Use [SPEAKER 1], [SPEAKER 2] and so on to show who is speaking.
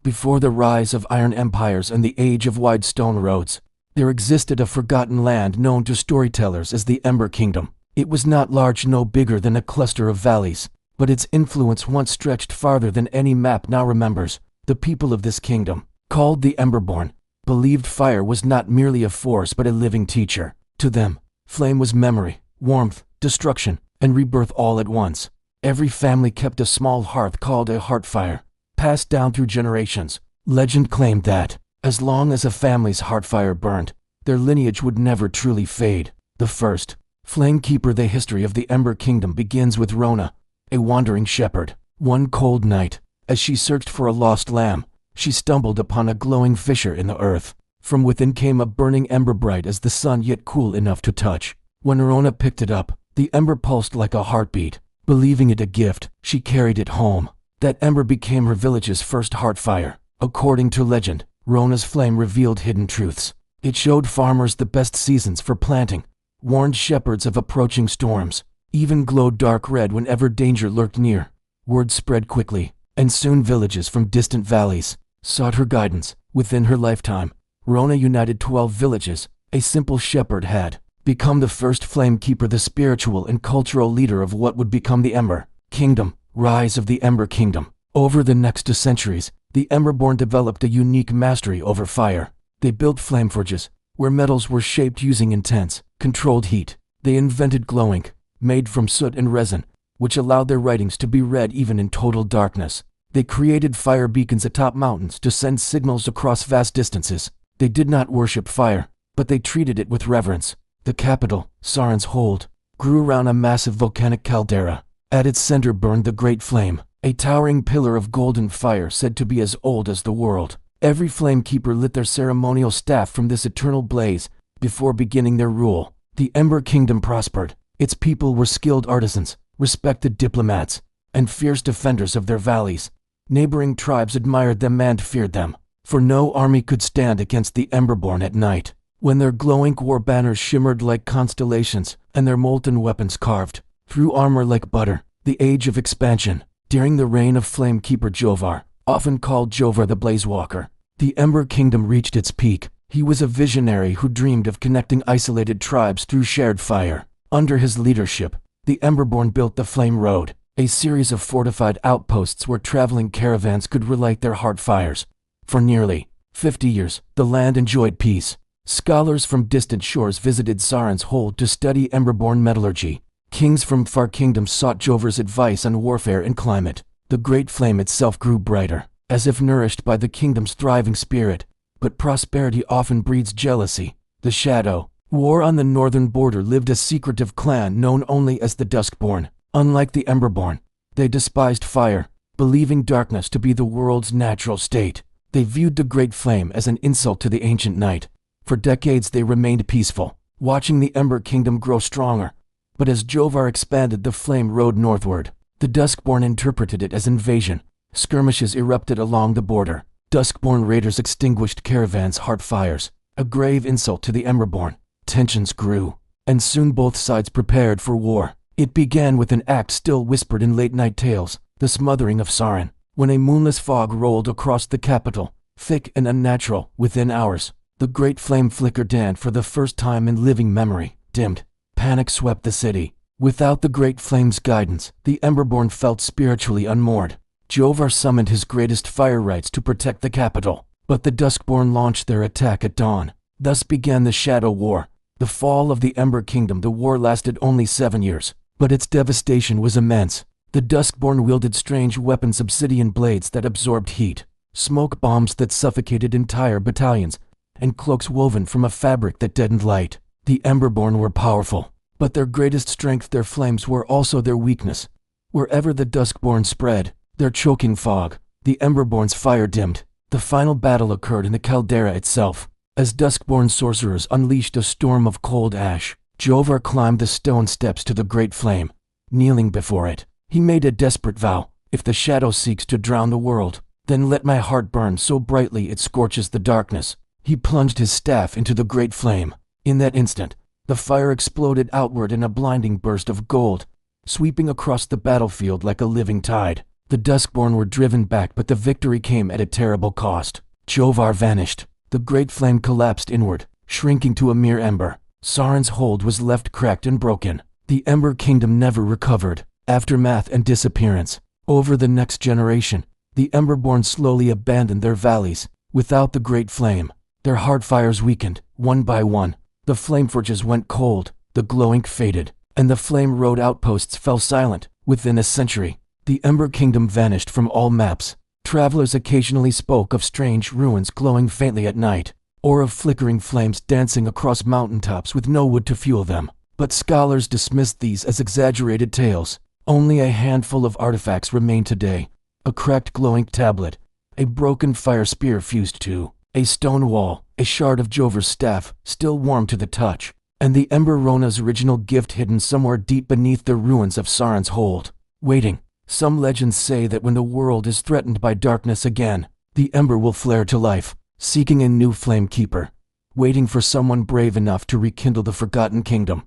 [SPEAKER 1] Before the rise of iron empires and the age of wide stone roads, there existed a forgotten land known to storytellers as the Ember Kingdom. It was not large, no bigger than a cluster of valleys, but its influence once stretched farther than any map now remembers. The people of this kingdom, called the Emberborn, believed fire was not merely a force but a living teacher. To them, flame was memory, warmth, destruction, and rebirth all at once. Every family kept a small hearth called a Heartfire, passed down through generations. Legend claimed that, as long as a family's Heartfire burned, their lineage would never truly fade. The first Flamekeeper. The history of the Ember Kingdom begins with Rona, a wandering shepherd. One cold night, as she searched for a lost lamb, she stumbled upon a glowing fissure in the earth. From within came a burning ember, bright as the sun yet cool enough to touch. When Arona picked it up, the ember pulsed like a heartbeat. Believing it a gift, she carried it home. That ember became her village's first Heartfire. According to legend, Rona's flame revealed hidden truths. It showed farmers the best seasons for planting, warned shepherds of approaching storms, even glowed dark red whenever danger lurked near. Word spread quickly, and soon villages from distant valleys sought her guidance. Within her lifetime, Rona united 12 villages. A simple shepherd had become the first Flamekeeper, the spiritual and cultural leader of what would become the Ember Kingdom. Rise of the Ember Kingdom. Over the next 2 centuries, the Emberborn developed a unique mastery over fire. They built flameforges, where metals were shaped using intense, controlled heat. They invented glow ink, made from soot and resin, which allowed their writings to be read even in total darkness. They created fire beacons atop mountains to send signals across vast distances. They did not worship fire, but they treated it with reverence. The capital, Saren's Hold, grew around a massive volcanic caldera. At its center burned the Great Flame, a towering pillar of golden fire said to be as old as the world. Every Flamekeeper lit their ceremonial staff from this eternal blaze before beginning their rule. The Ember Kingdom prospered. Its people were skilled artisans, respected diplomats, and fierce defenders of their valleys. Neighboring tribes admired them and feared them, for no army could stand against the Emberborn at night, when their glowing war banners shimmered like constellations and their molten weapons carved through armor like butter. The age of expansion. During the reign of Flamekeeper Jovar, often called Jovar the Blazewalker, the Ember Kingdom reached its peak. He was a visionary who dreamed of connecting isolated tribes through shared fire. Under his leadership, the Emberborn built the Flame Road, a series of fortified outposts where traveling caravans could relight their Heartfires. For nearly 50 years, the land enjoyed peace. Scholars from distant shores visited Saren's Hold to study Emberborn metallurgy. Kings from far kingdoms sought Jovar's advice on warfare and climate. The Great Flame itself grew brighter, as if nourished by the kingdom's thriving spirit. But prosperity often breeds jealousy. The Shadow War on the northern border lived a secretive clan known only as the Duskborn. Unlike the Emberborn, they despised fire, believing darkness to be the world's natural state. They viewed the Great Flame as an insult to the ancient night. For decades they remained peaceful, watching the Ember Kingdom grow stronger. But as Jovar expanded the Flame Road northward, the Duskborn interpreted it as invasion. Skirmishes erupted along the border. Duskborn raiders extinguished caravans' Heartfires, a grave insult to the Emberborn. Tensions grew, and soon both sides prepared for war. It began with an act still whispered in late-night tales, the smothering of Saren, when a moonless fog rolled across the capital, thick and unnatural. Within hours, the Great Flame flickered, and for the first time in living memory, dimmed. Panic swept the city. Without the Great Flame's guidance, the Emberborn felt spiritually unmoored. Jovar summoned his greatest fire rites to protect the capital, but the Duskborn launched their attack at dawn. Thus began the Shadow War, the fall of the Ember Kingdom. The war lasted only 7 years, but its devastation was immense. The Duskborn wielded strange weapons, obsidian blades that absorbed heat, smoke bombs that suffocated entire battalions, and cloaks woven from a fabric that deadened light. The Emberborn were powerful, but their greatest strength, their flames, were also their weakness. Wherever the Duskborn spread their choking fog, the Emberborn's fire dimmed. The final battle occurred in the caldera itself. As Duskborn sorcerers unleashed a storm of cold ash, Jovar climbed the stone steps to the Great Flame. Kneeling before it, he made a desperate vow: if the shadow seeks to drown the world, then let my heart burn so brightly it scorches the darkness. He plunged his staff into the Great Flame. In that instant, the fire exploded outward in a blinding burst of gold, sweeping across the battlefield like a living tide. The Duskborn were driven back, but the victory came at a terrible cost. Jovar vanished. The great flame collapsed inward, shrinking to a mere ember. Sauron's hold was left cracked and broken. The Ember Kingdom never recovered. Aftermath and disappearance. Over the next generation, the Emberborn slowly abandoned their valleys. Without the great flame, their Heartfires weakened, one by one. The flameforges went cold, the glow ink faded, and the flame road outposts fell silent. Within a century, the Ember Kingdom vanished from all maps. Travelers occasionally spoke of strange ruins glowing faintly at night, or of flickering flames dancing across mountaintops with no wood to fuel them. But scholars dismissed these as exaggerated tales. Only a handful of artifacts remain today. A cracked glowing tablet, a broken fire spear fused to a stone wall, a shard of Jovar's staff, still warm to the touch, and the Arona original gift hidden somewhere deep beneath the ruins of Sauron's hold. Waiting. Some legends say that when the world is threatened by darkness again, the Ember will flare to life, seeking a new Flamekeeper, waiting for someone brave enough to rekindle the forgotten kingdom.